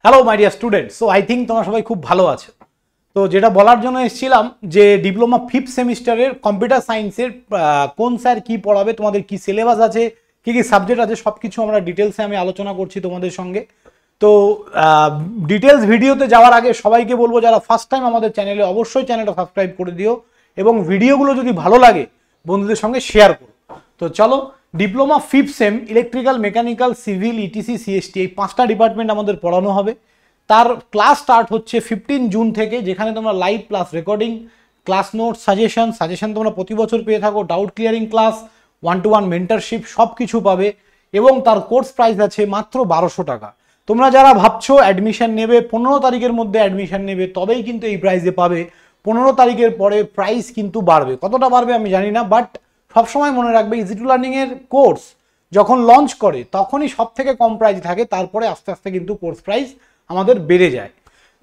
Hello my dear student, so I think তোমরা সবাই খুব ভালো আছো। তো যেটা বলার জন্য এসেছিলাম যে ডিপ্লোমা 5th সেমিস্টারের কম্পিউটার সায়েন্সের কোন স্যার কি পড়াবে, তোমাদের কি সিলেবাস আছে, কি কি সাবজেক্ট আছে, সব কিছু আমরা ডিটেলসে আমি আলোচনা করছি তোমাদের সঙ্গে। তো ডিটেলস ভিডিওতে যাওয়ার আগে সবাইকে বলবো, যারা ফার্স্ট টাইম আমাদের চ্যানেলে, অবশ্যই চ্যানেলটা সাবস্ক্রাইব করে দিও এবং ভিডিওগুলো যদি ভালো লাগে বন্ধুদের সঙ্গে শেয়ার করো। তো চলো, diploma 5th same electrical, mechanical, civil, etc, CST এই 5টা ডিপার্টমেন্ট আমাদের পড়ানো হবে। তার ক্লাস স্টার্ট হচ্ছে 15 জুন থেকে, যেখানে তোমরা live plus recording, class note, suggestion তোমরা প্রতি বছর পেয়ে থাকো, doubt clearing class, 1-to-1 mentorship সব কিছু পাবে এবং তার কোর্স প্রাইস আছে মাত্র 1200 টাকা। তোমরা যারা ভাবছো অ্যাডমিশন নেবে, 15 তারিখের মধ্যে অ্যাডমিশন নেবে, তবেই কিন্তু এই প্রাইসে পাবে। 15 তারিখের পরে প্রাইস কিন্তু বাড়বে, কতটা বাড়বে আমি জানি না, বাট সবসময় মনে রাখবে ইজি2 লার্নিং এর কোর্স যখন লঞ্চ করে তখনই সব থেকে কম প্রাইস থাকে, তারপরে আস্তে আস্তে কিন্তু কোর্স প্রাইস আমাদের বেড়ে যায়।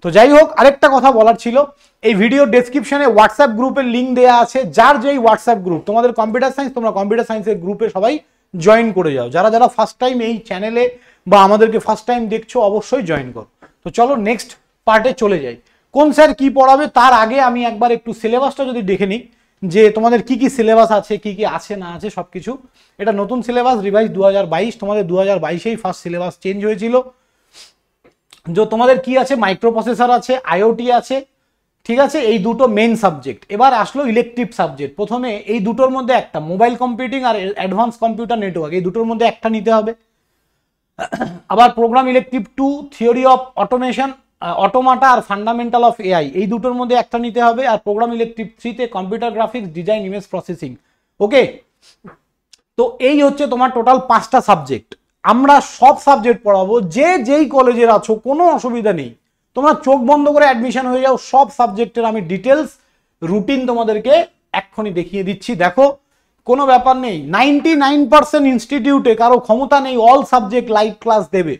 তো যাই হোক, আরেকটা কথা বলার ছিল, এই ভিডিও ডেসক্রিপশনে হোয়াটসঅ্যাপ গ্রুপের লিঙ্ক দেওয়া আছে। যার যেই হোয়াটসঅ্যাপ গ্রুপ, তোমাদের কম্পিউটার সায়েন্স, তোমরা কম্পিউটার সায়েন্সের গ্রুপে সবাই জয়েন করে যাও। যারা যারা ফার্স্ট টাইম এই চ্যানেলে বা আমাদেরকে ফার্স্ট টাইম দেখছো, অবশ্যই জয়েন করো। তো চলো নেক্সট পার্টে চলে যাই। কোন স্যার কি পড়াবে তার আগে আমি একবার একটু সিলেবাসটা যদি দেখে নিই, যে তোমাদের কি কি সিলেবাস আছে, কি কি আছে না আছে সবকিছু। এটা নতুন সিলেবাস, রিভাইজ 2022, তোমাদের 2022-এই ফার্স্ট সিলেবাস চেঞ্জ হয়েছিল। যে তোমাদের কি আছে, মাইক্রো প্রসেসর আছে, আইওটি আছে, ঠিক আছে, এই দুটো মেন সাবজেক্ট। এবার আসলো ইলেকটিভ সাবজেক্ট। প্রথমে এই দুটোর মধ্যে একটা, মোবাইল কম্পিউটিং আর অ্যাডভান্স কম্পিউটার নেটওয়ার্ক, এই দুটোর মধ্যে একটা নিতে হবে। আবার program elective 2, theory of automation, automata আর ফান্ডামেন্টাল অফ এআই, এই দুটোর মধ্যে একটা নিতে হবে। আর প্রোগ্রাম ইলেকটিভ 3-তে computer graphics, design, image processing. Okay, তো এই হচ্ছে তোমার টোটাল 5টা সাবজেক্ট। আমরা সব সাবজেক্ট পড়াবো, যে যেই কলেজের আছো কোনো অসুবিধা নেই, তোমরা চোখ বন্ধ করে অ্যাডমিশন হয়ে যাও। সব সাবজেক্টের আমি ডিটেলস রুটিন তোমাদেরকে এক্ষুনি দেখিয়ে দিচ্ছি। দেখো, কোনো ব্যাপার নেই, 99% ইনস্টিটিউটে কারো ক্ষমতা নেই অল সাবজেক্ট লাইভ ক্লাস দেবে,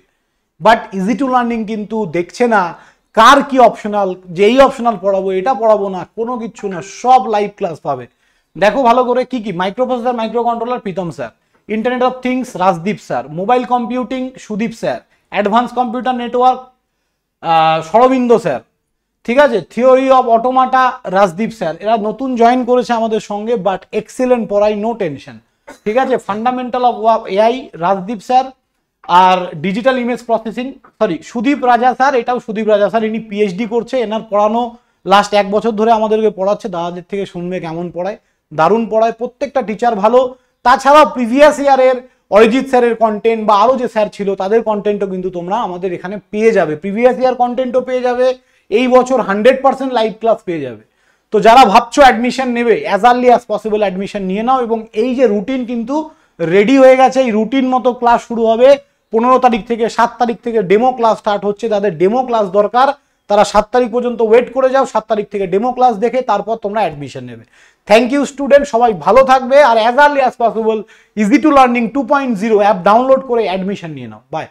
বাট ইজি2 লার্নিং কিন্তু দেখছে না কার কি অপশনাল, যে এই অপশনাল পড়াবো, এটা পড়াবো না, কোনো কিছু না, সব লাইভ ক্লাস পাবে। দেখো ভালো করে কি কি, microprocessor, microcontroller Pritam sir, internet of things Rajdeep sir, mobile computing Sudip sir, advance computer network Sharbind sir, ঠিক আছে, theory of automata Rajdeep sir, এরা নতুন জয়েন করেছে আমাদের সঙ্গে, বাট এক্সিলেন্ট পড়াই, নো টেনশন, ঠিক আছে। Fundamental of AI Rajdeep sir, আর digital image processing Sudip Raja sir, এটাও সুদীপ রাজা স্যার, ইনি পিএইচডি করছে, এনার পড়ানো লাস্ট 1 বছর ধরে আমাদেরকে পড়াচ্ছে। দাদাদের থেকে শুনবে কেমন পড়ায়, দারুণ পড়ায়, প্রত্যেকটা টিচার ভালো। তাছাড়াও প্রিভিয়াস ইয়ারের অরিজিৎ স্যারের কন্টেন্ট বা আরো যে স্যার ছিল তাদের কন্টেন্টও কিন্তু তোমরা আমাদের এখানে পেয়ে যাবে, প্রিভিয়াস ইয়ার কন্টেন্টও পেয়ে যাবে, এই বছর 100% লাইভ ক্লাস পেয়ে যাবে। তো যারা ভাবছো অ্যাডমিশন নেবে, as early as possible admission নিয়ে নাও। এবং এই যে রুটিন কিন্তু রেডি হয়ে গেছে, এই রুটিন মতো ক্লাস শুরু হবে 15 তারিখ থেকে। 7 তারিখ থেকে ডেমো ক্লাস স্টার্ট হচ্ছে, তাদের ডেমো ক্লাস দরকার তারা 7 তারিখ পর্যন্ত ওয়েট করে যাও। 7 তারিখ থেকে ডেমো ক্লাস দেখে তারপর তোমরা অ্যাডমিশন নেবে। থ্যাংক ইউ স্টুডেন্ট, সবাই ভালো থাকবে। আর as early as possible easy two learning 2.0 app download করে অ্যাডমিশন নিয়ে নাও। বাই।